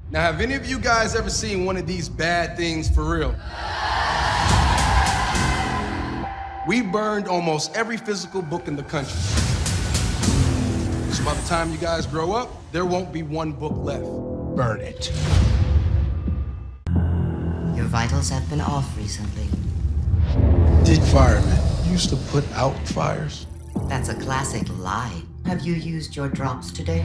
Now, have any of you guys ever seen one of these bad things for real? We burned almost every physical book in the country. So by the time you guys grow up, there won't be one book left. Burn it. Your vitals have been off recently. Did firemen used to put out fires? That's a classic lie. Have you used your drops today?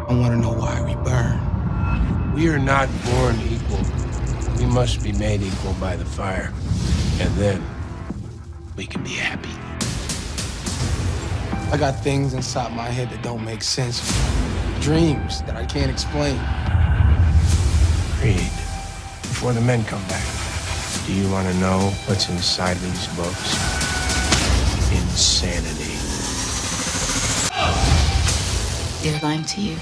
I want to know why we burn. We are not born equal. We must be made equal by the fire. And then we can be happy. I got things inside my head that don't make sense. Dreams that I can't explain. Read before the men come back. Do you want to know what's inside these books? Insanity. They're lying to you.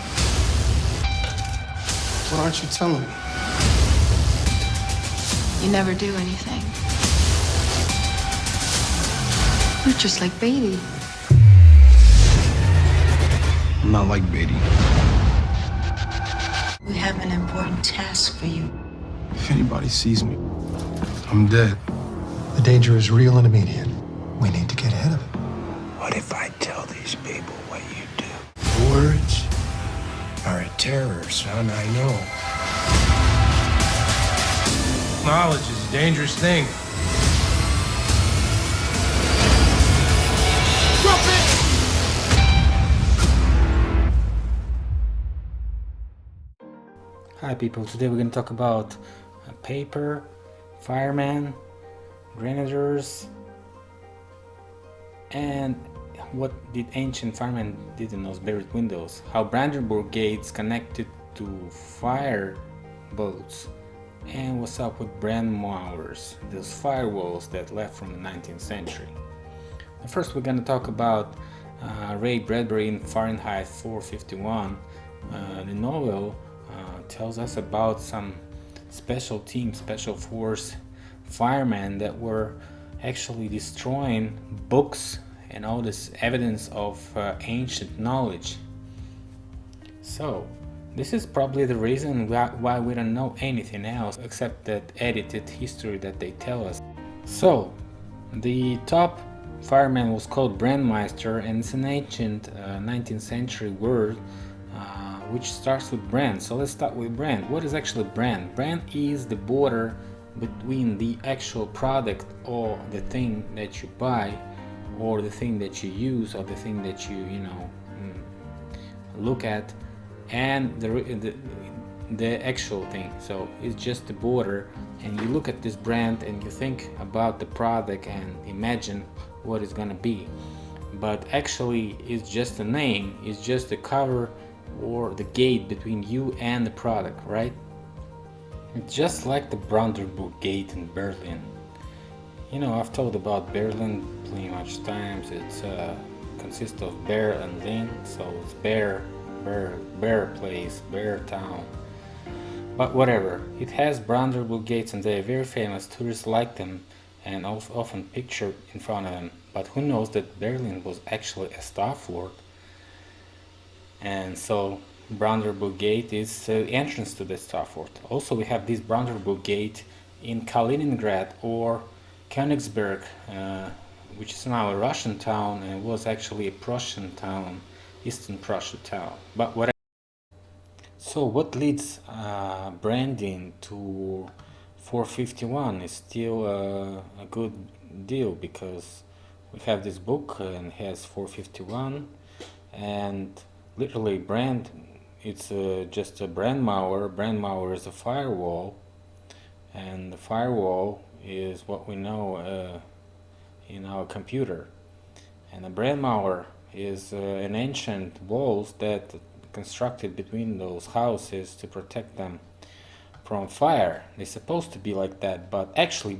What aren't you telling me? You never do anything. You're just like Beatty. I'm not like Beatty. We have an important task for you. If anybody sees me, I'm dead. The danger is real and immediate. We need to get ahead of it. What if I tell these people what you do? Words are a terror, son, I know. Knowledge is a dangerous thing. Drop it! Hi people, today we're going to talk about paper, firemen, grenadiers, and what did ancient firemen did in those buried windows, how Brandenburg gates connected to fire boats, and what's up with brandmauers, those firewalls that left from the 19th century. First we're going to talk about Ray Bradbury in Fahrenheit 451. The novel tells us about some special team, special force firemen that were actually destroying books and all this evidence of ancient knowledge. So this is probably the reason why we don't know anything else except that edited history that they tell us. So the top fireman was called brandmeister, and it's an ancient 19th century word which starts with brand. So let's start with brand. What is actually brand? Brand is the border between the actual product or the thing that you buy, or the thing that you use, or the thing that you look at, and the actual thing. So it's just the border, and you look at this brand and you think about the product and imagine what it's gonna be. But actually it's just a name, it's just a cover or the gate between you and the product, right? It's just like the Brandenburg Gate in Berlin. You know, I've told about Berlin plenty much times. It's consists of bear and lin, so it's bear place, bear town. But whatever, it has Brandenburg gates and they're very famous. Tourists like them and often picture in front of them. But who knows that Berlin was actually a star fort, and so Brandenburg Gate is the entrance to the star fort. Also, we have this Brandenburg Gate in Kaliningrad or Königsberg, which is now a Russian town and was actually a Prussian town, Eastern Prussia town. But whatever. So what leads branding to 451 is still a good deal, because we have this book and it has 451, and literally brand, it's just a brandmauer. Brandmauer is a firewall, and the firewall is what we know in our computer, and a brandmauer is an ancient walls that constructed between those houses to protect them from fire. They're supposed to be like that, but actually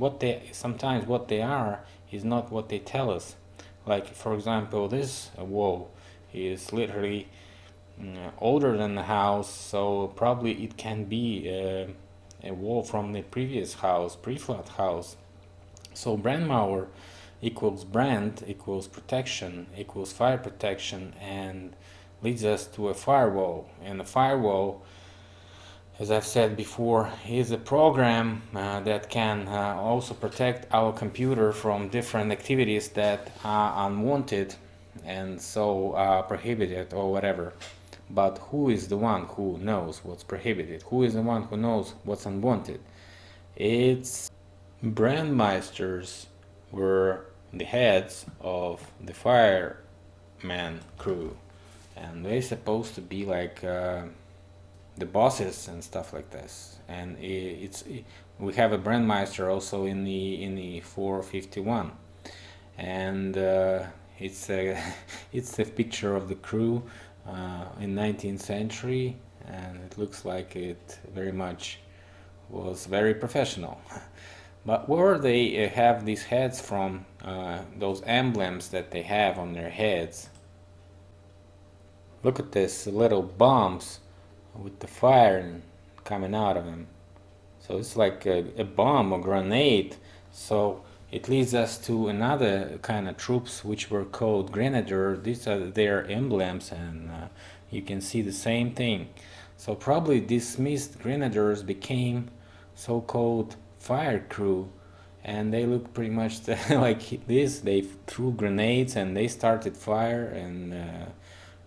sometimes what they are is not what they tell us. Like, for example, this wall is literally older than the house, so probably it can be a wall from the previous house, pre-flood house. So brandmauer equals brand equals protection equals fire protection, and leads us to a firewall. And a firewall, as I've said before, is a program that can also protect our computer from different activities that are unwanted and so prohibited or whatever. But who is the one who knows what's prohibited? Who is the one who knows what's unwanted? It's Brandmeisters were the heads of the fireman crew, and they're supposed to be like the bosses and stuff like this. And we have a Brandmeister also in the 451, and it's a it's a picture of the crew in 19th century, and it looks like it very much was very professional. But where they have these heads from, those emblems that they have on their heads. Look at this little bombs with the fire coming out of them. So it's like a bomb or grenade. So it leads us to another kind of troops which were called grenadier. These are their emblems, and you can see the same thing. So probably dismissed grenadiers became so-called fire crew, and they look pretty much like this. They threw grenades and they started fire, and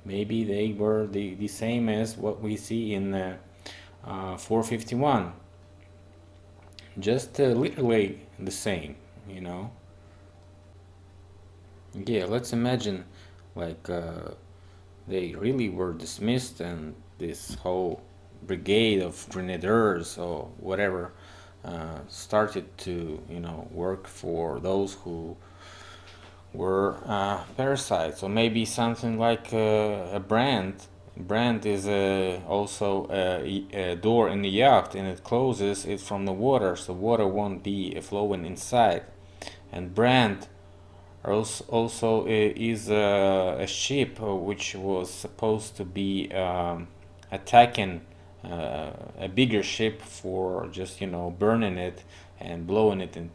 maybe they were the same as what we see in 451, just literally the same, you know. Yeah, let's imagine like they really were dismissed, and this whole brigade of grenadiers or whatever started to, you know, work for those who were parasites. Or maybe something like a brand. Brand is also a door in the yacht, and it closes it from the water, so water won't be flowing inside. And brand also is a ship which was supposed to be attacking a bigger ship for just, you know, burning it and blowing it and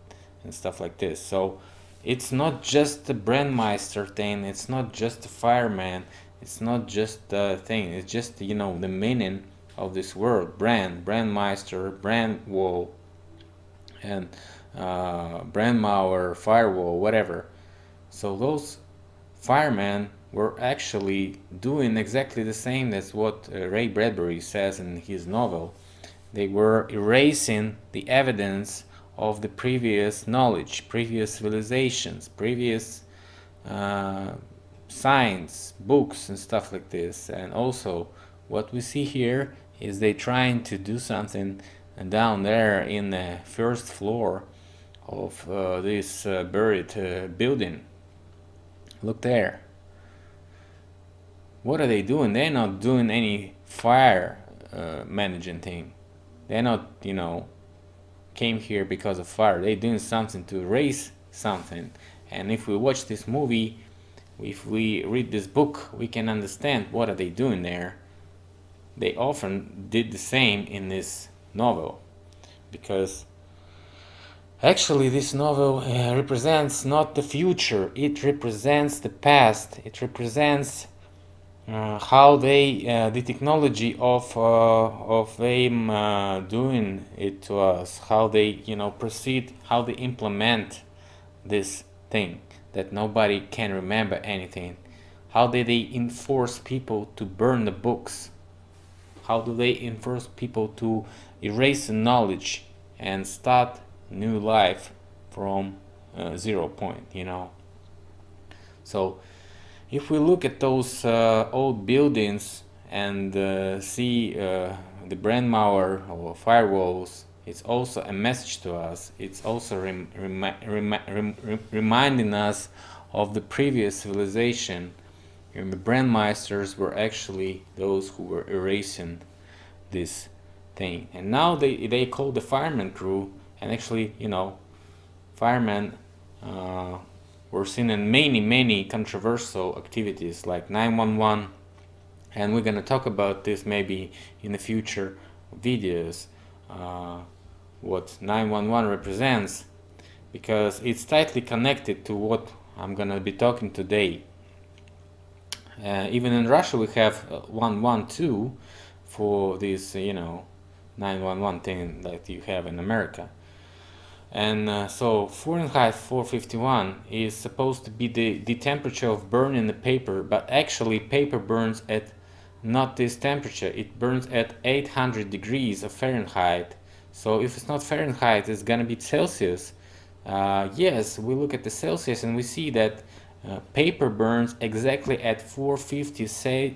stuff like this. So it's not just the Brandmeister thing, it's not just the fireman, it's not just the thing, it's just, you know, the meaning of this word. Brandmeister, brand wall, and Brandmauer, firewall, whatever. So those firemen were actually doing exactly the same as what Ray Bradbury says in his novel. They were erasing the evidence of the previous knowledge, previous civilizations, previous science, books and stuff like this. And also what we see here is they trying to do something down there in the first floor of this buried building. Look there. What are they doing? They're not doing any fire managing thing. They're not, you know, came here because of fire. They're doing something to erase something. And if we watch this movie, if we read this book, we can understand what are they doing there. They often did the same in this novel, because actually this novel represents not the future, it represents the past. It represents how they the technology of them doing it to us, how they, you know, proceed, how they implement this thing that nobody can remember anything. How do they enforce people to burn the books? How do they enforce people to erase the knowledge and start new life from 0 point, you know? So if we look at those old buildings and see the Brandmauer or firewalls, it's also a message to us. It's also reminding us of the previous civilization. And the Brandmeisters were actually those who were erasing this thing. And now they call the fireman crew, and actually, you know, firemen were seen in many controversial activities like 911, and we're gonna talk about this maybe in the future videos, what 911 represents, because it's tightly connected to what I'm gonna be talking today. Even in Russia, we have 112 for this, 911 thing that you have in America. And so Fahrenheit 451 is supposed to be the temperature of burning the paper, but actually paper burns at not this temperature. It burns at 800 degrees of Fahrenheit. So if it's not Fahrenheit, it's gonna be Celsius. Yes, we look at the Celsius and we see that paper burns exactly at 450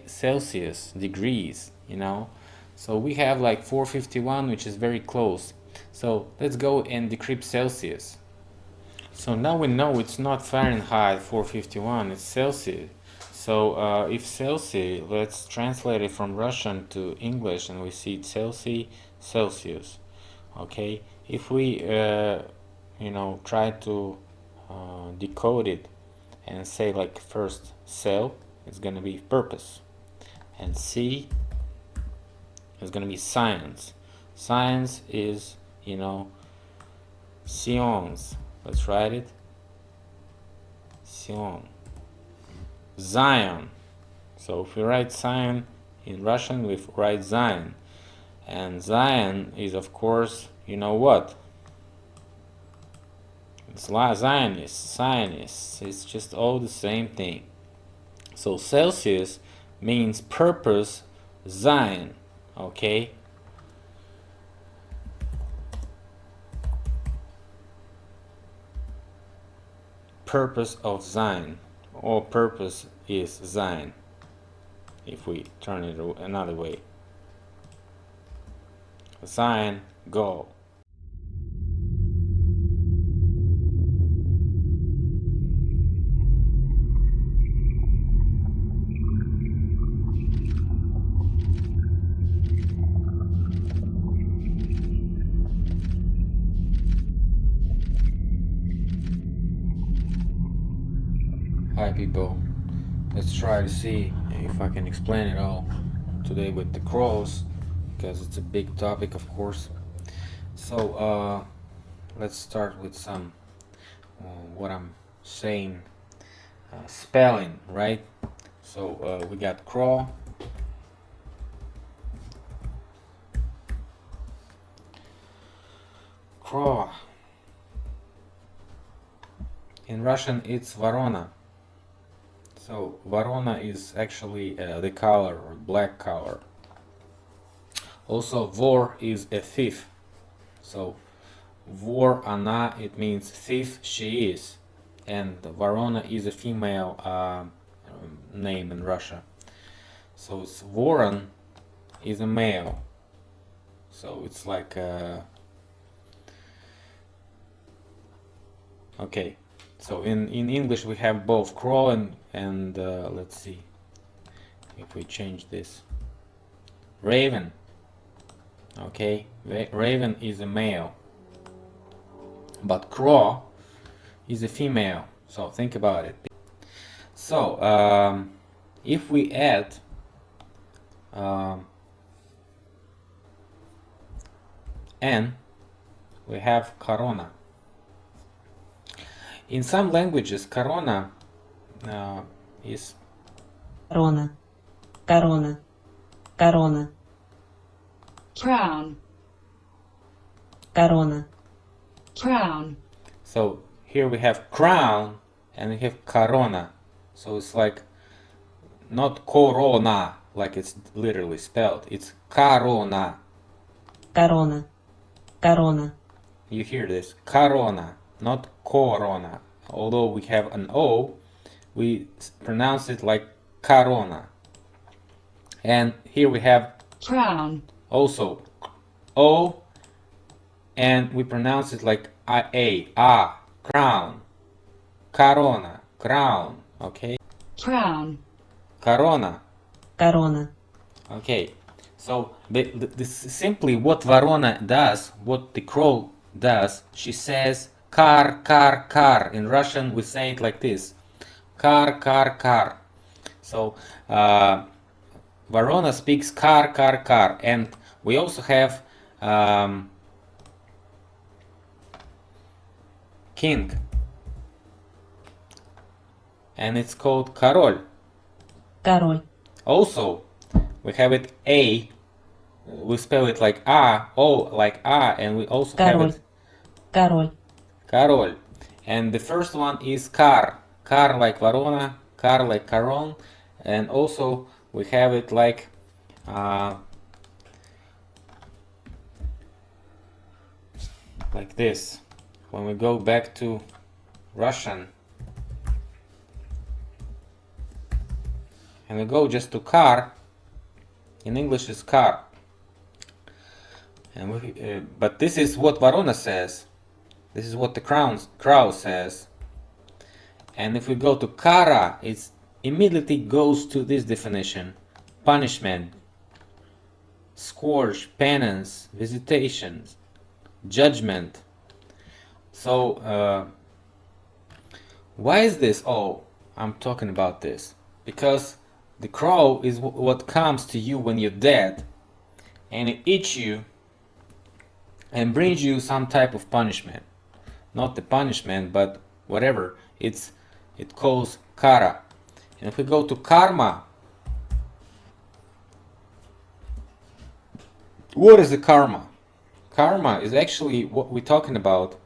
Celsius degrees, So we have like 451, which is very close. So let's go and decrypt Celsius. So now we know it's not Fahrenheit 451, it's Celsius. So if Celsius, let's translate it from Russian to English, and we see Celsius. Okay, if we try to decode it and say like first cell, it's gonna be purpose, and C is gonna be science. Science is science. Let's write it. Sion. Zion. So if we write Zion in Russian, we write Zion. And Zion is, of course, what? It's Zionists. It's just all the same thing. So Celsius means purpose, Zion. Okay? Purpose of Zion, or purpose is Zion, if we turn it another way. Zion, goal. Hi people, let's try to see if I can explain it all today with the crows, because it's a big topic, of course. So let's start with some what I'm saying, spelling, right? So we got crow, in Russian it's Varona. So Varona is actually the color, or black color. Also vor is a thief. So vor она, it means thief, she is. And Varona is a female name in Russia. So it's Voron is a male. So it's like okay. So in English we have both crow and let's see if we change this. Raven. Okay, raven is a male, but crow is a female. So think about it. So if we add N, we have corona. In some languages, corona is Corona. Crown. Corona. Crown. So here we have crown and we have corona. So it's like not corona like it's literally spelled. It's corona. Corona. You hear this? Corona, not corona. Although we have an O, we pronounce it like corona. And here we have Crown. also O, and we pronounce it like crown. Corona, crown, okay? Crown. Corona. Okay, so this simply what Varona does, what the crow does, she says car. In Russian we say it like this, car. So Varona speaks car, and we also have king, and it's called Король. Король. Also, we have it A. We spell it like A, O like A, and we also have Король. it Король. Король. And the first one is Kar. Kar like Varona, Kar like Caron, and also we have it like this. When we go back to Russian and we go just to Kar, in English is Kar. And but this is what Varona says. This is what the crow says. And if we go to Kara, it immediately goes to this definition: punishment, scourge, penance, visitations, judgment. So why is this? Oh, I'm talking about this because the crow is what comes to you when you're dead, and it eats you and brings you some type of punishment. Not the punishment, but whatever. It calls kara. And if we go to karma, what is the karma? Karma is actually what we're talking about.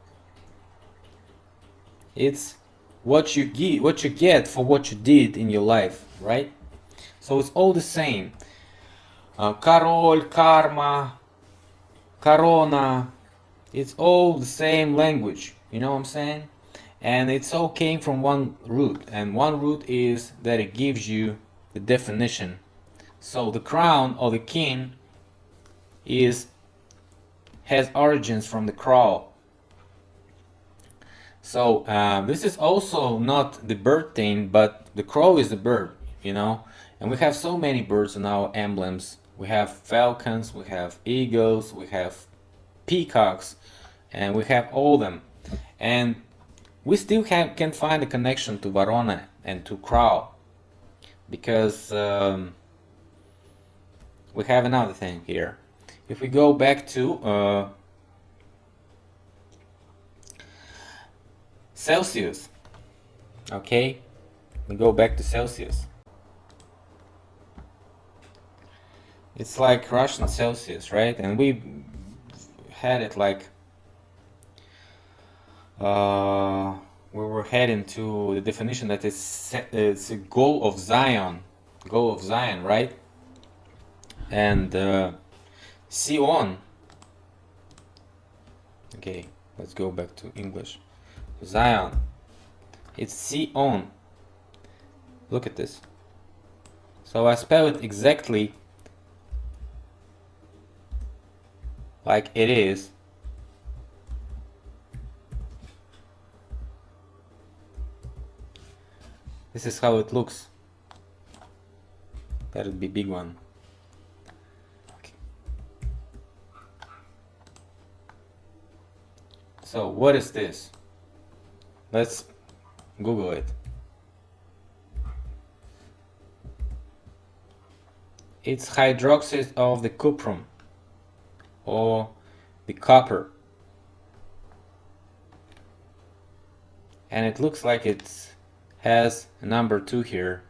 It's what you get for what you did in your life, right? So it's all the same. Karol, karma, corona, it's all the same language, you know what I'm saying? And it's all came from one root, and one root is that it gives you the definition. So the crown or the king has origins from the crow. So this is also not the bird thing, but the crow is the bird, you know. And we have so many birds in our emblems. We have falcons, we have eagles, we have peacocks, and we have all them. And we still can find a connection to Varona and to crow, because we have another thing here. If we go back to Celsius, okay, we go back to Celsius. It's like Russian Celsius, right? And we had it like we were heading to the definition that it's a goal of Zion, right? And Sion. Okay, let's go back to English. Zion. It's Sion. Look at this. So I spell it exactly like it is. This is how it looks. That would be big one. Okay. So what is this? Let's Google it. It's hydroxide of the cuprum or the copper, and it looks like it has a number 2 here,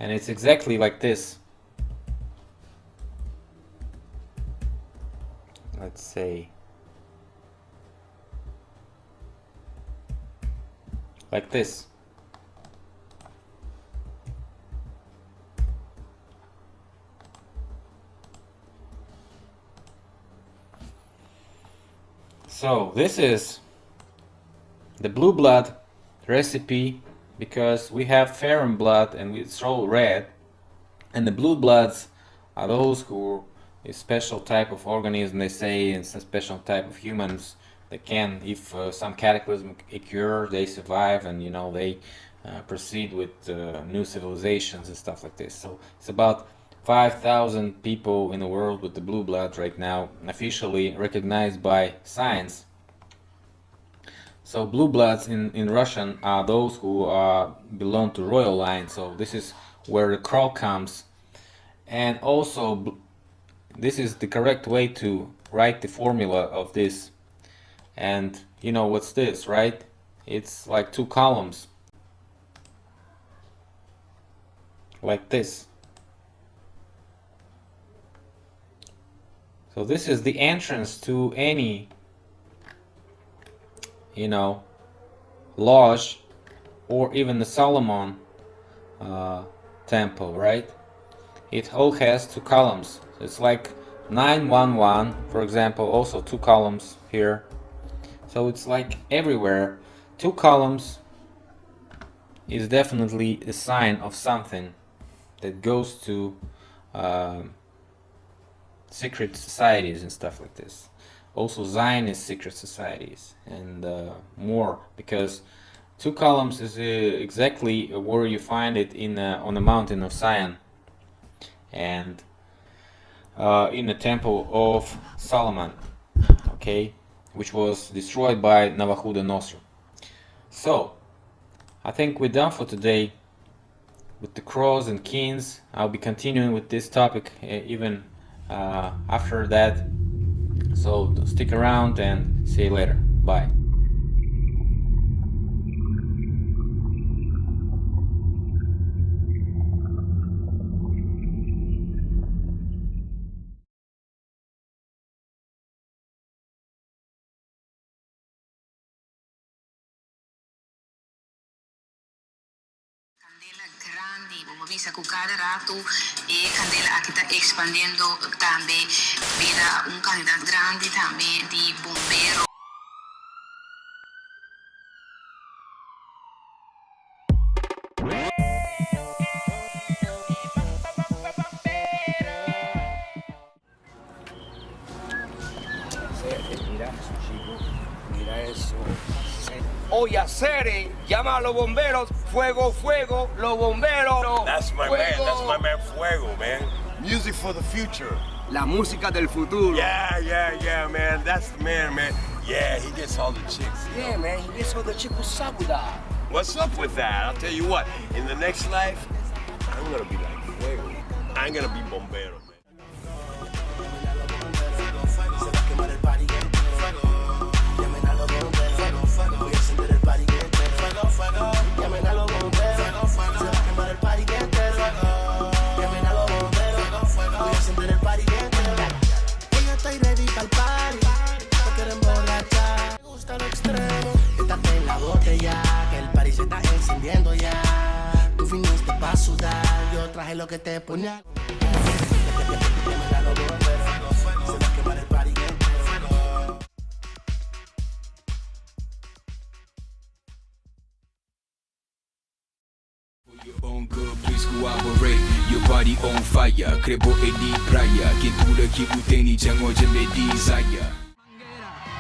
and it's exactly like this. Let's say like this. So this is the blue blood recipe, because we have Firemen blood and it's all red, and the blue bloods are those who is special type of organism, they say, it's a special type of humans that can, if some cataclysm occurs, they survive, and you know they proceed with new civilizations and stuff like this. So it's about 5,000 people in the world with the blue blood right now, officially recognized by science. So blue bloods in Russian are those who belong to royal line. So this is where the crow comes, and also this is the correct way to write the formula of this. And you know what's this, right? It's like 2 columns. like this. So this is the entrance to any, lodge, or even the Solomon temple, right? It all has two columns. It's like 911, for example, also two columns here. So it's like everywhere. Two columns is definitely a sign of something that goes to secret societies and stuff like this. Also Zionist secret societies and more, because two columns is exactly where you find it on the mountain of Zion and in the temple of Solomon, okay, which was destroyed by Nabucodonosor. So I think we're done for today with the crows and kings. I'll be continuing with this topic even after that. So stick around and see you later. Bye. Candela grande, como bisa ku cada rato candela aqui está expandindo também vira candidato grande também de bombeiro. Mira eso, chico. Mira eso. Oye, Sere, llama a los bomberos. Fuego, fuego, los bomberos. That's my fuego. man. That's my man, Fuego, man. Music for the future. La música del futuro. Yeah, man. That's the man, man. Yeah, he gets all the chicks. Yeah, man. He gets all the chicos. What's up with that? What's up with that? I'll tell you what. In the next life, I'm gonna be like Fuego. I'm gonna be bombero, man. Lo que te ponía. Your own good, please cooperate. Your body on fire. Crebo edi playa. Quien tú le kibuteni chango jembe desire.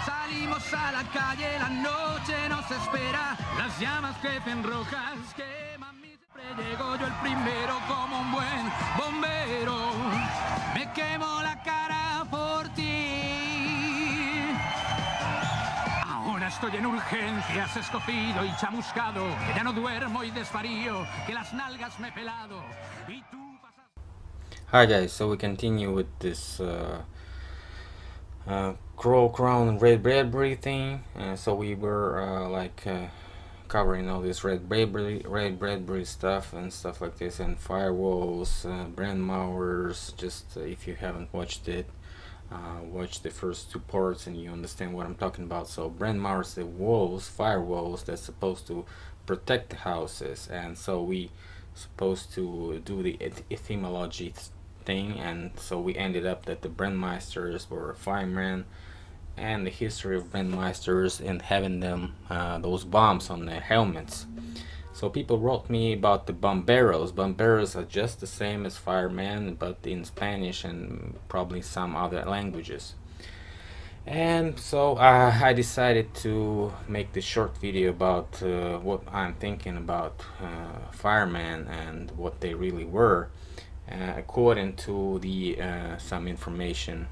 Salimos a la calle, la noche nos espera. Las llamas crecen rojas, queman mi... Llego yo el primero como un buen bombero. Me quemo la cara por ti. Ahora estoy en urgencias, escogido y chamuscado. Que ya no duermo y desvarío, que las nalgas me he pelado. Y tú pasas... Hi guys, so we continue with this Crow Crown Ray Bradbury thing. So we were covering all this Ray Bradbury stuff and stuff like this, and firewalls, brand malwares. Just if you haven't watched it, watch the first two parts and you understand what I'm talking about. So brand malwares, the walls, firewalls that's supposed to protect the houses, and so we supposed to do the etymology thing, and so we ended up that the Brandmeisters were firemen, and the history of Brandmeisters and having them those bombs on their helmets. So people wrote me about the Bomberos. Bomberos are just the same as firemen, but in Spanish and probably some other languages. And so I decided to make this short video about what I'm thinking about firemen and what they really were, according to the some information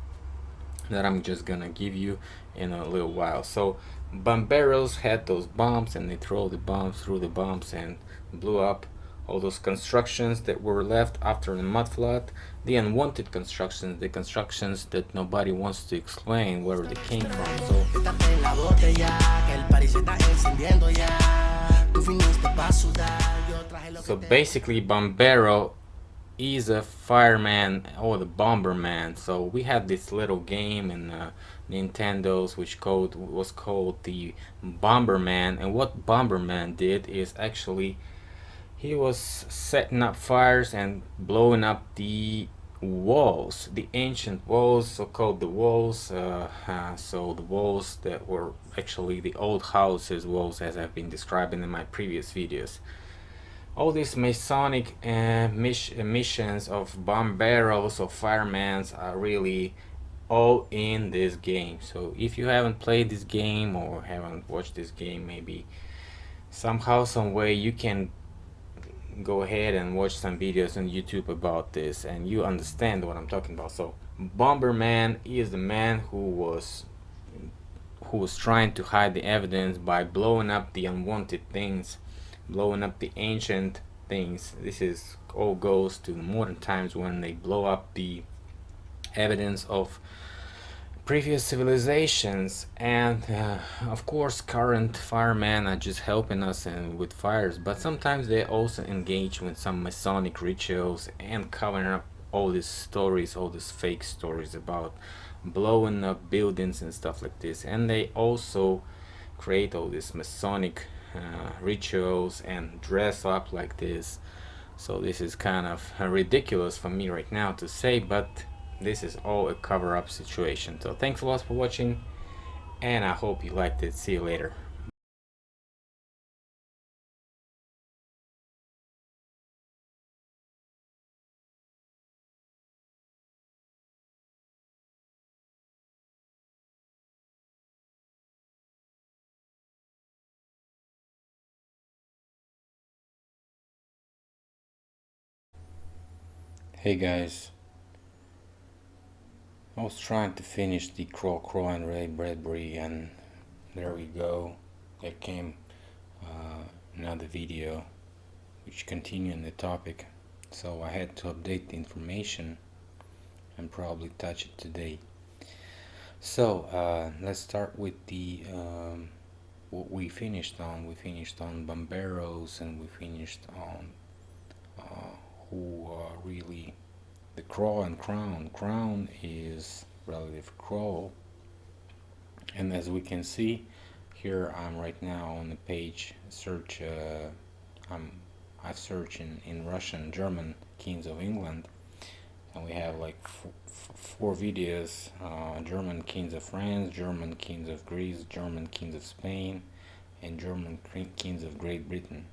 that I'm just gonna give you in a little while. So Bomberos had those bombs, and they throw the bombs through the bombs and blew up all those constructions that were left after the mud flood, the unwanted constructions, the constructions that nobody wants to explain where they came from. So So basically, Bombero is a fireman or the bomberman. So we had this little game in Nintendo's which was called the Bomberman, and what Bomberman did is actually he was setting up fires and blowing up the walls, the ancient walls, so called the walls, so the walls that were actually the old houses walls, as I've been describing in my previous videos. All these Masonic missions of Bomberos or firemen are really all in this game. So if you haven't played this game or haven't watched this game, maybe somehow, some way you can go ahead and watch some videos on YouTube about this and you understand what I'm talking about. So Bomberman is the man who was trying to hide the evidence by blowing up the unwanted things, blowing up the ancient things. This is all goes to modern times when they blow up the evidence of previous civilizations, and of course current firemen are just helping us with fires, but sometimes they also engage with some Masonic rituals and covering up all these stories, all these fake stories about blowing up buildings and stuff like this, and they also create all these Masonic rituals and dress up like this. So this is kind of ridiculous for me right now to say, but this is all a cover-up situation. So thanks a lot for watching, and I hope you liked it. See you later. Hey guys, I was trying to finish the Crow and Ray Bradbury, and there we go. There came another video which continued the topic, so I had to update the information and probably touch it today. So let's start with the what we finished on. We finished on Bomberos, and we finished on who are really the Crow and Crown. Crown is relative Crow, and as we can see here, I'm right now on the page search. I've searched in Russian, German Kings of England, and we have like four videos: German Kings of France, German Kings of Greece, German Kings of Spain, and German Kings of Great Britain.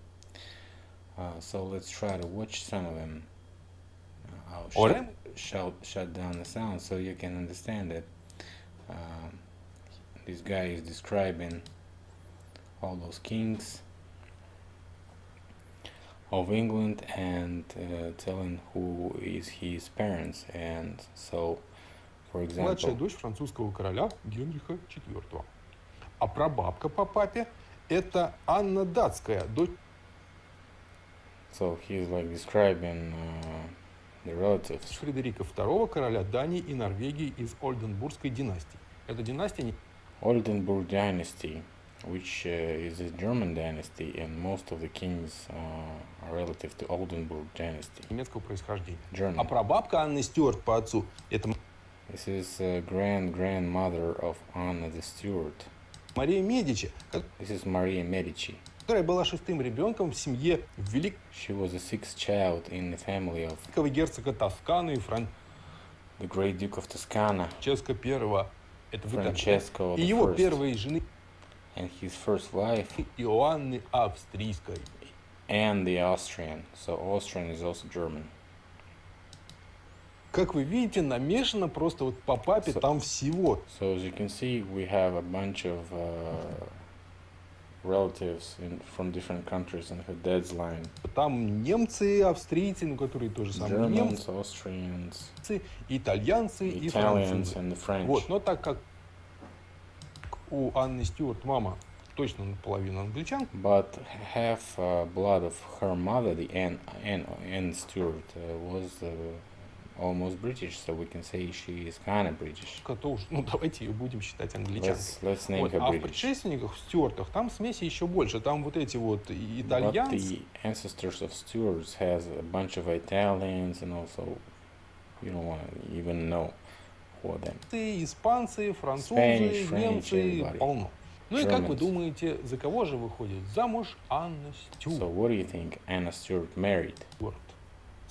So let's try to watch some of them. I'll shut down the sound so you can understand it. This guy is describing all those kings of England and telling who is his parents. And so, for example, младшая дочь французского короля Генриха IV. А прабабка по папе это Анна Датская, дочь. So he's like describing the relatives. Фредерика II, короля Дании и Норвегии из Ольденбургской династии. Это династия Oldenburg dynasty, which is a German dynasty, and most of the kings are relative to Oldenburg dynasty. Немецкого происхождения. German. А прабабка Анны Стюарт по отцу это This is grandmother of Anna the Stewart. Мария Медичи. This is Maria Medici. Которая была шестым ребенком в семье великого She was the sixth child in the family of герцога Тосканы и the great Duke of Toscana, Франческо I. Это Francesco и его I, первой жены and his first wife, Иоанны Австрийской. and the Austrian. So Austrian is also German. Как вы видите, намешано просто вот по папе там всего. So as you can see, we have a bunch of relatives from different countries in her dad's line. Там немцы, австрийцы, ну которые тоже самые Germans, Austrians, итальянцы и Italians французы. and the French. Вот, но так как у Анны Стюарт мама точно наполовину англичанка. But half blood of her mother, the Anne Stewart, was almost British, so we can say she is kind of British. То уж, ну, давайте ее будем считать англичанкой. Let's name her А в British. предшественниках, в Стюартах, там смеси еще больше. Там вот эти вот But итальянцы. the ancestors of Stuarts has a bunch of Italians, and also you don't want to even know who are them. Испанцы, французы, Spanish, French, немцы, everybody. полно. Ну и как вы Germans. думаете, за кого же выходит замуж Анна So Стюарт? what do you think Anna Stuart married?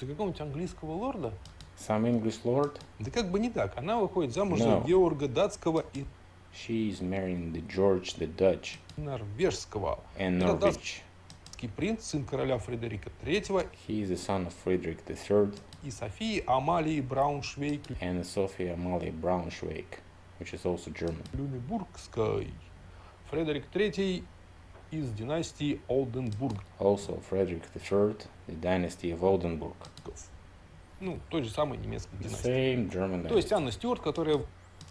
За какого-нибудь английского лорда? Some English lord? Да как бы не так. Она выходит замуж No. за Георга Датского и She is marrying the George the Dutch норвежского. and Это Norwich. датский принц, сын короля Фредерика III He is the son of Frederick III и Софии Амалии Брауншвейг and Sophia Amalie Braunschweig, which is also German. Люнебургской. Фредерик III из династии Олденбург. Also Frederick III, the dynasty of Oldenburg. Ну, той же самой немецкой The династии. same German То есть dynasty. Анна Стюарт, которая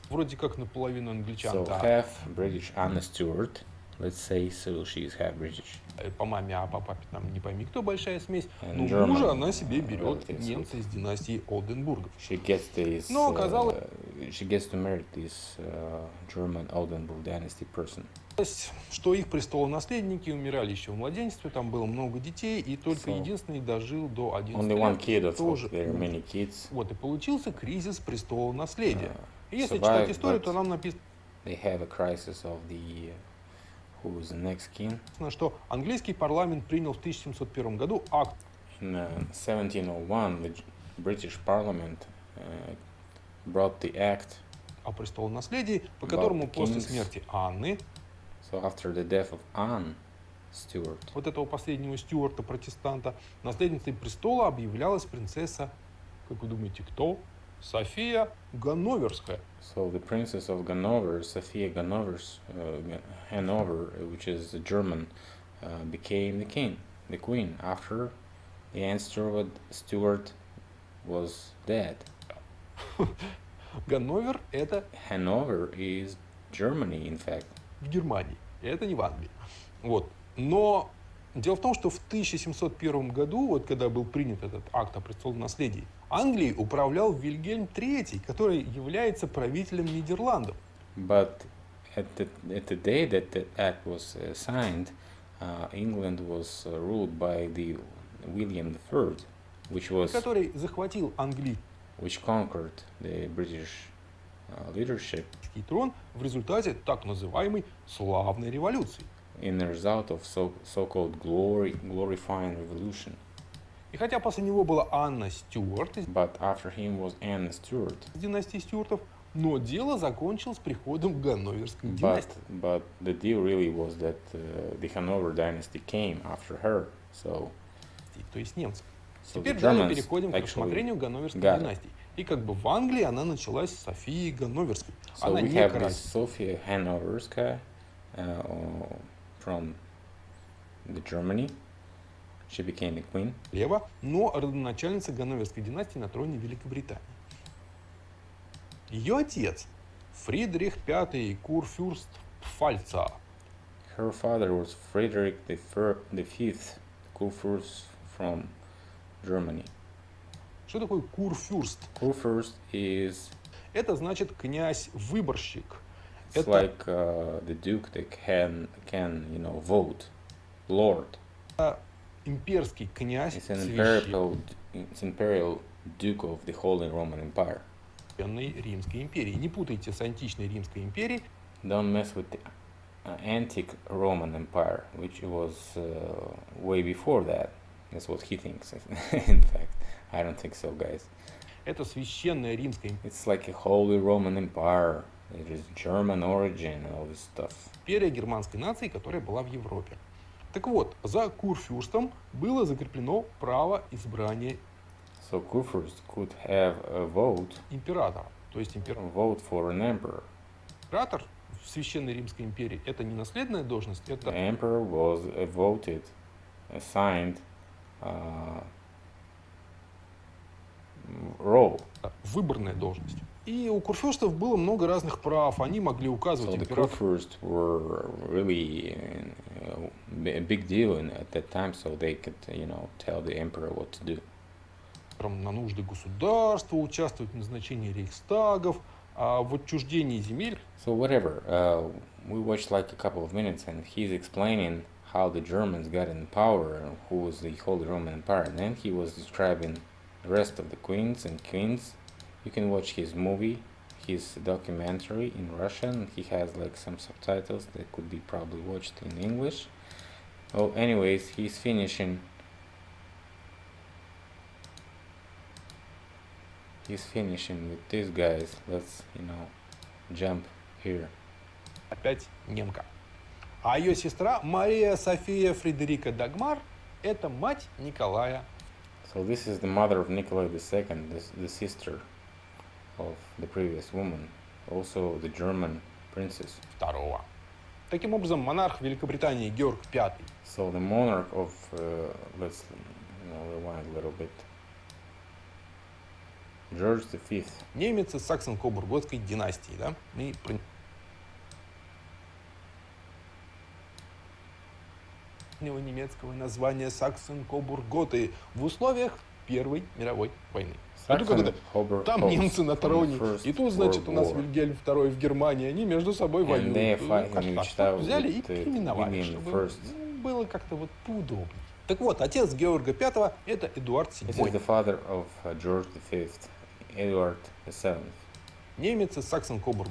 вроде как наполовину So англичанка, half British Anna Stuart, let's say, so she is half British. по маме, а по папе там не пойми кто, большая смесь. And Но German, мужа она себе берет relatives. немца из династии Олденбургов. She gets this. Но оказалось, She gets to marry this German Oldenburg dynasty person. что их престолонаследники умирали еще в младенчестве, там было много детей, и только So, единственный дожил до 11 Only one лет. kid of Тоже there are умер. many kids. Вот, и получился кризис престолонаследия. И если survived, читать историю, but то нам написано, They have a crisis of the who is the next king. что английский парламент принял в 1701 году акт In 1701, the British Parliament brought the act. о престолонаследии, по которому About после kings. смерти Анны, So after the death of Anne Stuart, вот этого последнего Стюарта, протестанта, наследницей престола объявлялась принцесса, как вы думаете, кто? София Ганноверская. so the princess of Hanover, Sophia Hanover, which is a German, became the king, the queen after the Anne Stuart was dead. Ганновер – это Hanover is Germany, in fact. в Германии, это не в Англии. Вот. Но дело в том, что в 1701 году, вот когда был принят этот акт о престолонаследии, Англией управлял Вильгельм III, который является правителем Нидерландов. But at the day that the act was signed, England was ruled by the William III, Который захватил Англию which conquered the British leadership трон в результате так называемой славной революции. in the result of so-called glorifying revolution. И хотя после него была Анна Стюарт из But after him was Anne Stuart. династии Стюартов, но дело закончилось приходом Ганноверской династии. But the deal really was that the Hanover dynasty came after her. So То есть немцев. So Теперь the далее Germans переходим к actually рассмотрению Ганноверской got it. династии. И как бы в Англии она началась с Софии Ганноверской. So Она we не have король. this Sophia Hanoverskaya from the Germany. She became the queen. Лева, но родоначальница Ганноверской династии на троне Великобритании. Ее отец Фридрих V Курфюрст Пфальца. Her father was Frederick V, Kurfürst from Germany. Что такое Курфюрст? Kurfürst is Это значит князь-выборщик. it's Это like the duke that can vote, lord. имперский князь It's an imperial duke of the Holy Roman Empire. Священной Римской империи. Не путайте с античной Римской империей. Don't mess with the antique Roman Empire, which was way before that. That's what he thinks. In fact, I don't think so, guys. Это священная Римская It's like a Holy Roman Empire. It is German origin and all this stuff. империя германской нации, которая была в Европе. Так вот, за Курфюрстом было закреплено право избрания So Kurfürst could have a vote, императора. То есть vote for an emperor. император в священной Римской империи это не наследная должность, The это emperor was voted, assigned role. выборная должность. И у курфюрстов было много разных прав. Они могли указывать So the императору. Kurfürst were really a big deal at that time, so they could, tell the emperor what to do. на нужды государства, участвовать в назначении рейхстагов, а в отчуждении земель. So whatever, we watched like a couple of minutes and he's explaining how the Germans got in power and who was the Holy Roman Empire. And then he was describing the rest of the queens and kings. You can watch his movie, his documentary in Russian. He has like some subtitles that could be probably watched in English. Oh, anyways, he's finishing with these guys. Let's, jump here. Опять немка. А ее сестра Мария София Фредерика Дагмар – это мать Николая. So this is the mother of Nikolai II, the sister of the previous woman, also the German princess. Второго. Таким образом, монарх Великобритании Георг V. So the monarch of, let's rewind a little bit. George V. Немец из Саксон-Кобурготской династии, да? И немецкого названия Саксон-Кобурготы в условиях Первой мировой войны. Там немцы на троне, и тут, значит, у нас Вильгельм II в Германии, они между собой воюют. Взяли и переименовали, чтобы было как-то вот поудобнее. Так вот, отец Георга V – это Эдуард VII. This is the father of George V, Edward VII. Немец из Саксон-Кобург.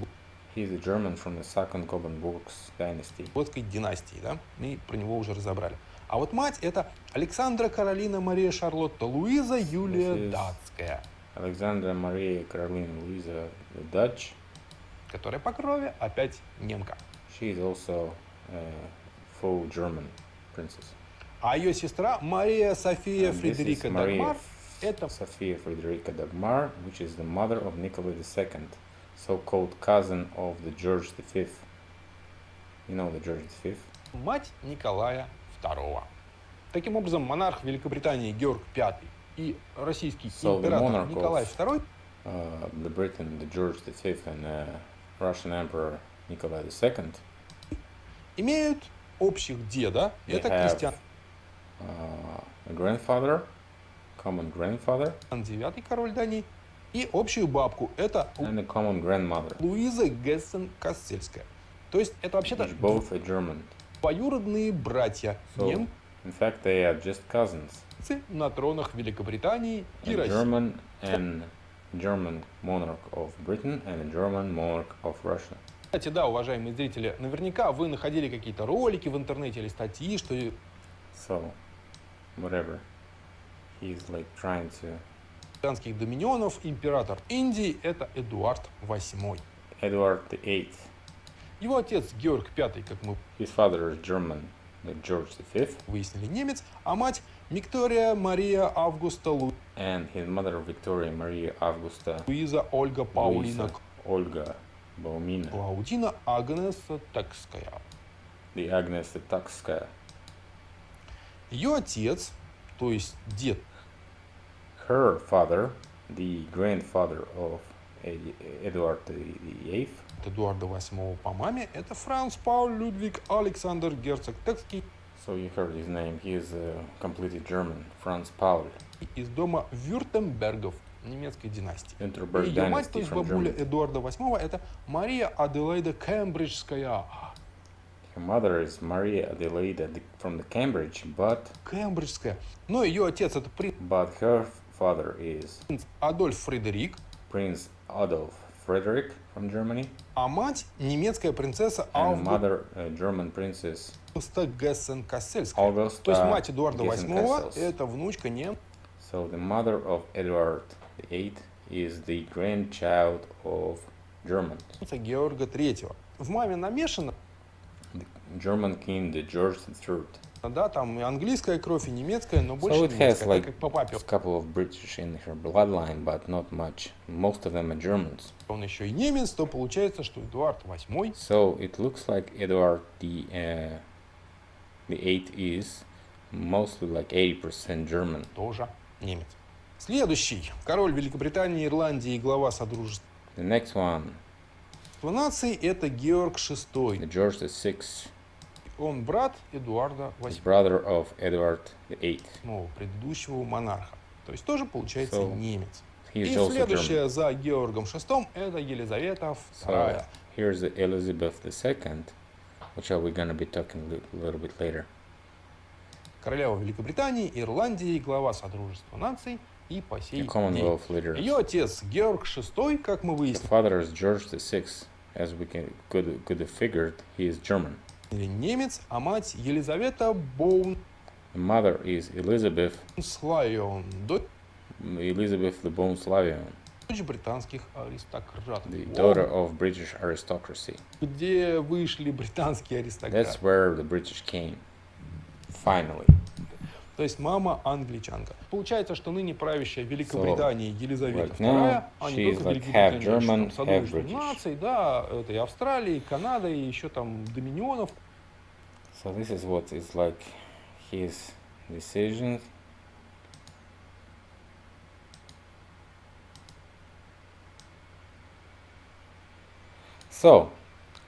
He is a German from the Saxon-Coburg dynasty. Готской династии, да? Мы про него уже разобрали. А вот мать – это Александра Каролина Мария Шарлотта Луиза Юлия Датская. Александра Мария Каролина Луиза Dutch. Которая по крови опять немка. She is also a full German princess. А ее сестра Мария София Фредерика Дагмар – это София Фредерика Дагмар, which is the mother of Nicholas II, so-called cousin of the George V. You know the George V? Мать Николая II. Таким образом, монарх Великобритании Георг V и российский император Николай II the Britain, the George V and Russian Emperor Nikolai II имеют общих деда. Это Кристиан. A grandfather, common grandfather. IX король Дании. И общую бабку. Это and a common grandmother. Луиза Гессен-Кассельская. То есть это вообще-то двоюродные братья. In fact, they are just cousins. На тронах Великобритании и России. German monarch of Britain and a German monarch of Russia. Кстати, да, уважаемые зрители, наверняка вы находили какие-то ролики в интернете или статьи, что... So, whatever. He's like trying to... британских доминионов император Индии – это Эдуард VIII. Edward VIII. Его отец Георг V, как мы... His father is German, George V. Выяснили, немец, а мать Виктория Мария Августа Луиза. And his mother Victoria Maria Augusta. Луиза Ольга Паулина. Ольга Баумина. Клаудина Агнеса Такская. The Agnes Takskaya. Ее отец, то есть дед. Her father, the grandfather of Edward VIII. Эдуарда VIII по маме, это Франц Пауль Людвиг Александр Герцог Текский. So you heard his name. He is completely German. Franz Paul. Из дома Вюртембергов немецкой династии. Ее мать, то есть бабуля Эдуарда VIII, это Мария Аделаида Кембриджская. Her mother is Maria Adelaide from the Cambridge, but... Кембриджская. Но ее отец это But her father is... принц Адольф Фредерик. Prince Adolf Frederick from Germany. А мать немецкая принцесса Mother, German princess Августа Гессен-Кассельская. То есть мать Эдуарда VIII это внучка немца. So the mother of Edward VIII is the grandchild of German. Георга III. В маме намешано. The German king, the George III. Да, там и английская кровь, и немецкая, но больше немецкая, немецкая, like как по папе. A couple of British in her bloodline, but not much. Most of them are Germans. Он еще и немец, то получается, что Эдуард VIII. So it looks like Edward the VIII is mostly like 80% German. Тоже немец. Следующий. Король Великобритании, Ирландии и глава Содружества The next one. Наций это Георг VI. The George VI. Он брат Эдуарда His VIII. brother of Edward VIII. Предыдущего монарха. То есть тоже получается So, немец. he is И also следующая German. за Георгом VI это Елизавета II. So here's Elizabeth II, which are we gonna be talking a little bit later. Королева Великобритании, Ирландии, глава Содружества наций и по сей The день. Commonwealth leader. Ее отец Георг VI, как мы The выяснили, father is George VI, as we could have figured, he is German. немец, а мать Елизавета Боунслайон, The mother is Elizabeth дочь the Bomberos, британских аристократов. the daughter of British aristocracy. Где вышли британские аристократы. That's where the British came, finally. То есть мама англичанка. Получается, что ныне правящая Великобритании Елизавета right now, II, а she не is только like half Великобритания, German, еще там half Содружество British. наций, да, это и Австралия, и Канада, и еще там доминионов. So this is what is like his decisions. So,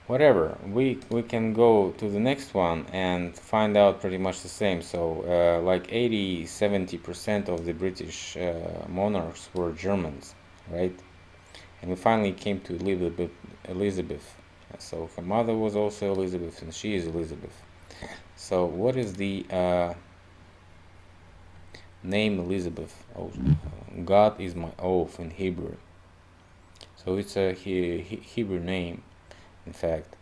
whatever, we can go to the next one and find out pretty much the same. So, like 80-70% of the British monarchs were Germans, right? And we finally came to Elizabeth. So her mother was also Elizabeth, and she is Elizabeth. So what is the name Elizabeth? Oh, God is my oath in Hebrew. So it's a Hebrew name, in fact.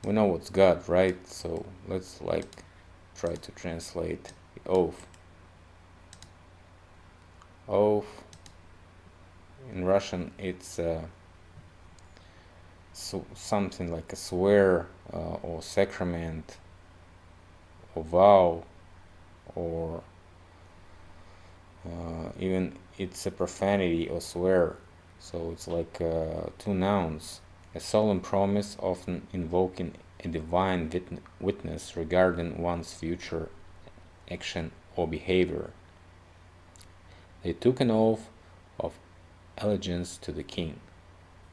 We know what's God, right? So let's like try to translate the oath. Oath. In Russian, it's something like a swear or sacrament or vow, or even it's a profanity or swear. So it's like two nouns. A solemn promise, often invoking a divine witness regarding one's future action or behavior. They took an oath of allegiance to the king.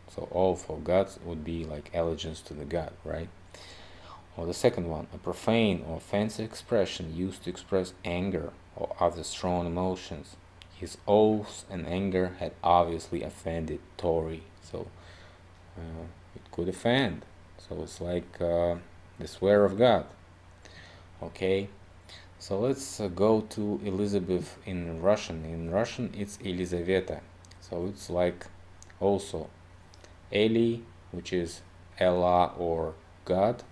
So oath of gods would be like allegiance to the god, right? Or the second one, a profane or offensive expression used to express anger or other strong emotions. His oaths and anger had obviously offended Tory, so it could offend. So it's like the swear of God. Okay, so let's go to Elizabeth in Russian. In Russian, it's Elizaveta. So it's like also Eli, which is Allah or God,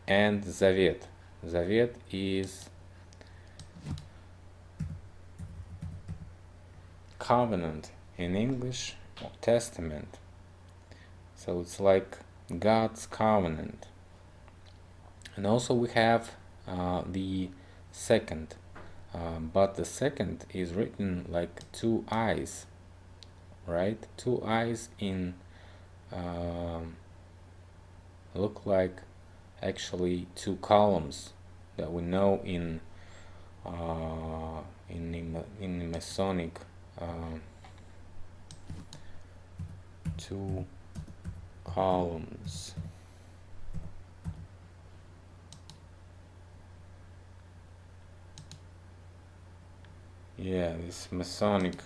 and Zavet. Zavet is covenant in English, or testament. So it's like God's covenant. And also we have the second, but the second is written like two eyes, right? Two eyes in look like actually two columns that we know in the Masonic two columns. Yeah, this Masonic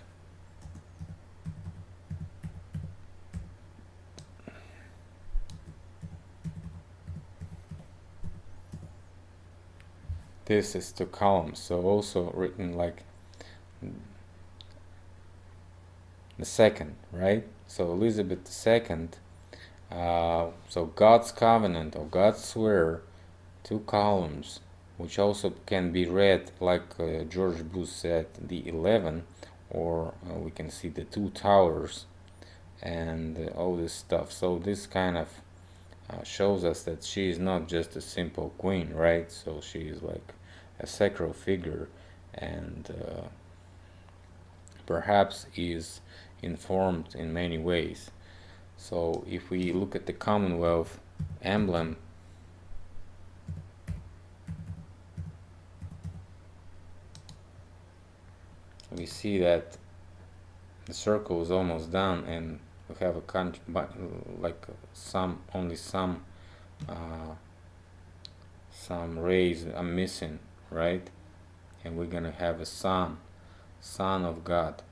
this is two columns, so also written like the second, right? So Elizabeth II, so God's covenant or God's swear, two columns, which also can be read like George Bush said, the 11, or we can see the two towers and all this stuff. So this kind of shows us that she is not just a simple queen, right? So she is like a sacral figure, and perhaps is informed in many ways. So if we look at the Commonwealth emblem, we see that the circle is almost done, and we have a country, like only some some rays are missing, right? And we're gonna have a son of God.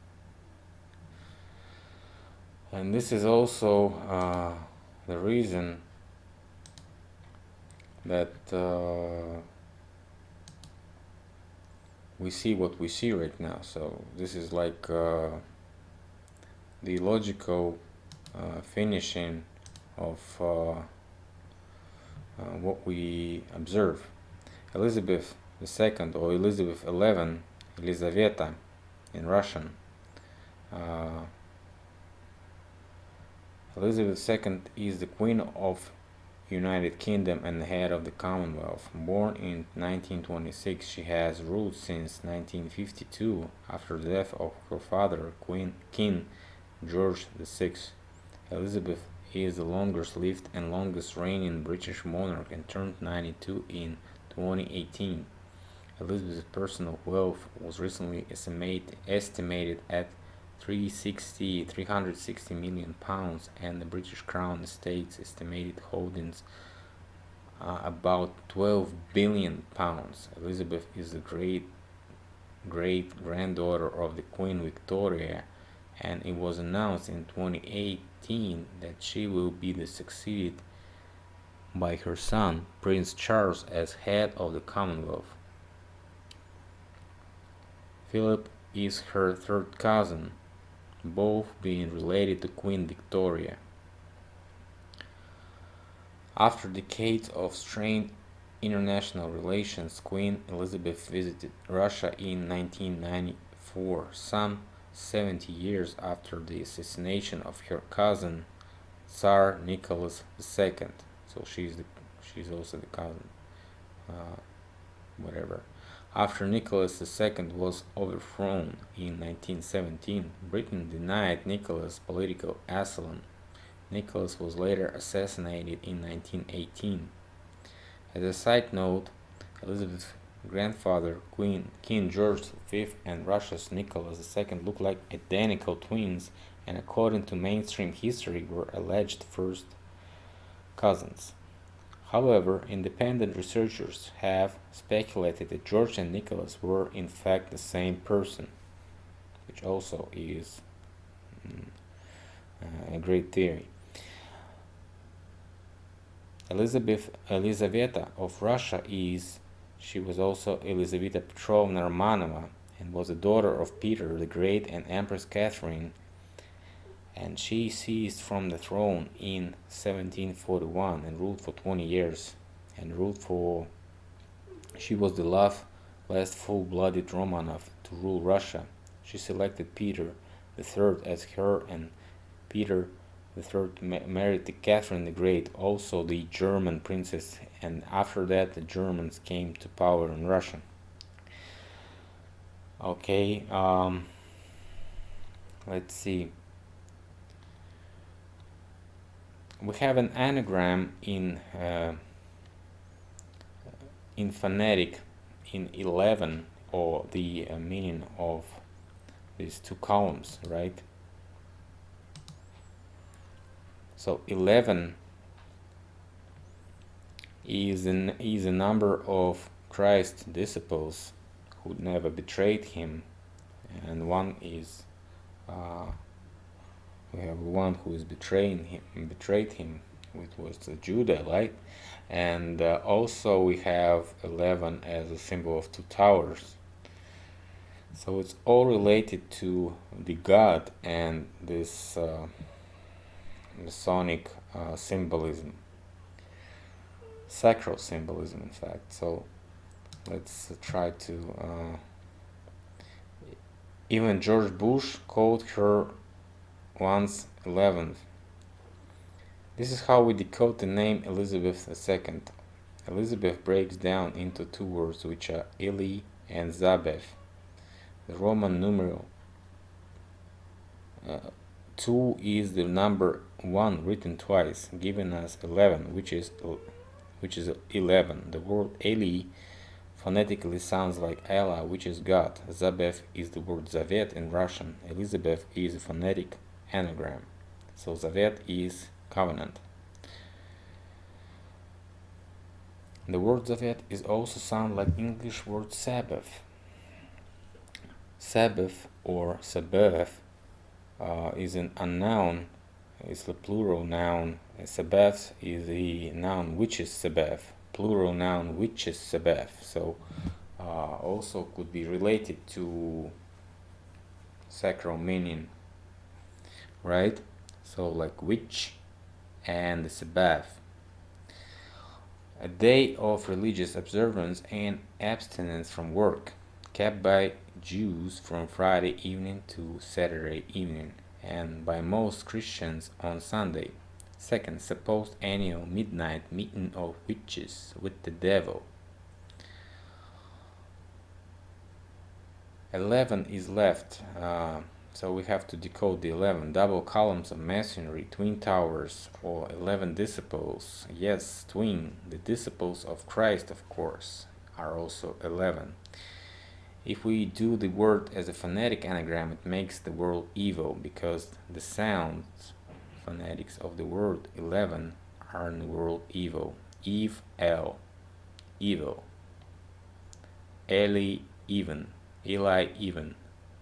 And this is also the reason that we see what we see right now. So this is like the logical finishing of what we observe. Elizabeth II, or Elizabeth XI, Elizaveta in Russian. Elizabeth II is the Queen of United Kingdom and the head of the Commonwealth. Born in 1926, she has ruled since 1952 after the death of her father, King George VI. Elizabeth is the longest lived and longest reigning British monarch and turned 92 in 2018. Elizabeth's personal wealth was recently estimated at 360 million pounds, and the British Crown Estate's estimated holdings about 12 billion pounds. Elizabeth is the great granddaughter of the Queen Victoria, and it was announced in 2018 that she will be succeeded by her son, Prince Charles, as head of the Commonwealth. Philip is her third cousin, both being related to Queen Victoria. After decades of strained international relations, Queen Elizabeth visited Russia in 1994, some 70 years after the assassination of her cousin, Tsar Nicholas II. So she's also the cousin, whatever. After Nicholas II was overthrown in 1917, Britain denied Nicholas political asylum. Nicholas was later assassinated in 1918. As a side note, Elizabeth's grandfather, King George V, and Russia's Nicholas II look like identical twins, and according to mainstream history were alleged first cousins. However, independent researchers have speculated that George and Nicholas were in fact the same person, which also is a great theory. Elizaveta of Russia she was also Elizaveta Petrovna Romanova, and was the daughter of Peter the Great and Empress Catherine, and she seized from the throne in 1741 and ruled for 20 years. She was the last full-blooded Romanov to rule Russia. She selected Peter III as her, and Peter III married Catherine the Great, also the German princess, and after that the Germans came to power in Russia. Okay, let's see. We have an anagram in phonetic in 11, or the meaning of these two columns, right? So 11 is a number of Christ's disciples who never betrayed him, and one is we have one who is betrayed him, which was Judah, right? And also we have 11 as a symbol of two towers. So it's all related to the God and this Masonic symbolism, sacral symbolism, in fact. So let's try to. Even George Bush called her once 11th. This is how we decode the name Elizabeth II. Elizabeth breaks down into two words, which are Eli and Zabeth. The Roman numeral 2 is the number 1 written twice, giving us 11, which is 11. The word Eli phonetically sounds like Allah, which is God. Zabeth is the word Zavet in Russian. Elizabeth is a phonetic anagram. So Zavet is covenant. The words of it is also sound like English word Sabbath. Sabbath or Sabbath is a noun. It's the plural noun. Sabbath is the noun which is Sabbath. Plural noun which is Sabbath. So also could be related to sacral meaning, right? So like witch and the Sabbath. A day of religious observance and abstinence from work, kept by Jews from Friday evening to Saturday evening, and by most Christians on Sunday. Second, supposed annual midnight meeting of witches with the devil. 11 is left, so we have to decode the 11. Double columns of masonry, twin towers, or 11 disciples. Yes, twin. The disciples of Christ, of course, are also 11. If we do the word as a phonetic anagram, it makes the word evil, because the sounds, phonetics of the word 11 are in the word evil. Eve, El, evil. Eli, even. Eli, even.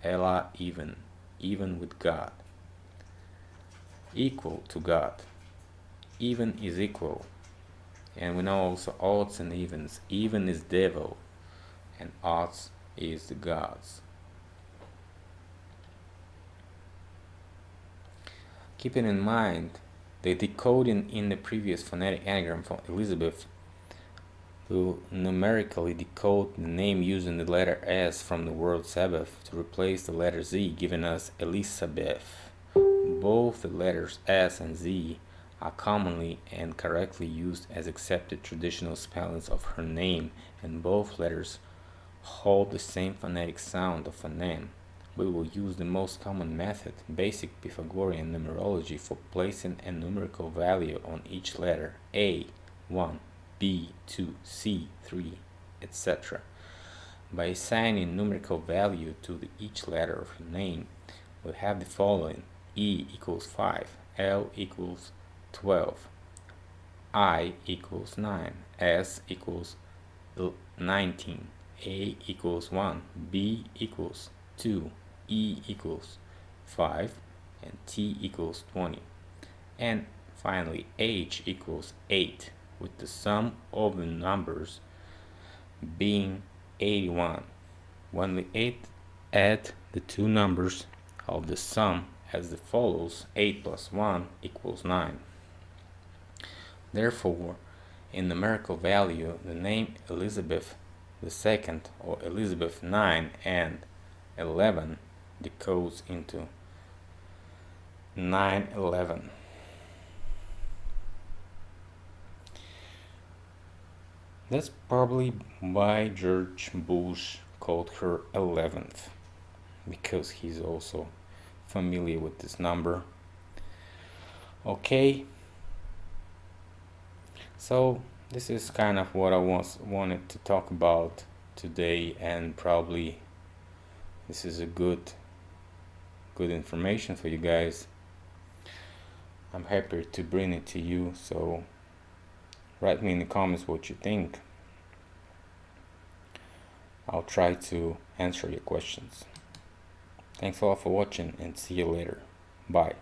Ella, even with God. Equal to God. Even is equal. And we know also odds and evens. Even is devil, and odds is the gods. Keeping in mind the decoding in the previous phonetic anagram from Elizabeth will numerically decode the name using the letter S from the word Sabbath to replace the letter Z, giving us Elizabeth. Both the letters S and Z are commonly and correctly used as accepted traditional spellings of her name, and both letters hold the same phonetic sound of a name. We will use the most common method, basic Pythagorean numerology, for placing a numerical value on each letter. A, 1. B, 2, C, 3, etc. By assigning numerical value to each letter of your name, we have the following: E equals 5, L equals 12, I equals 9, S equals 19, A equals 1, B equals 2, E equals 5, and T equals 20. And finally, H equals 8, with the sum of the numbers being 81. When we add the two numbers of the sum as follows: 8 plus 1 equals 9. Therefore, in numerical value, the name Elizabeth II, or Elizabeth 9 and 11, decodes into 911. That's probably why George Bush called her 11th, because he's also familiar with this number. Okay, so this is kind of what I wanted to talk about today, and probably this is a good information for you guys. I'm happy to bring it to you, so write me in the comments what you think. I'll try to answer your questions. Thanks a lot for watching, and see you later. Bye.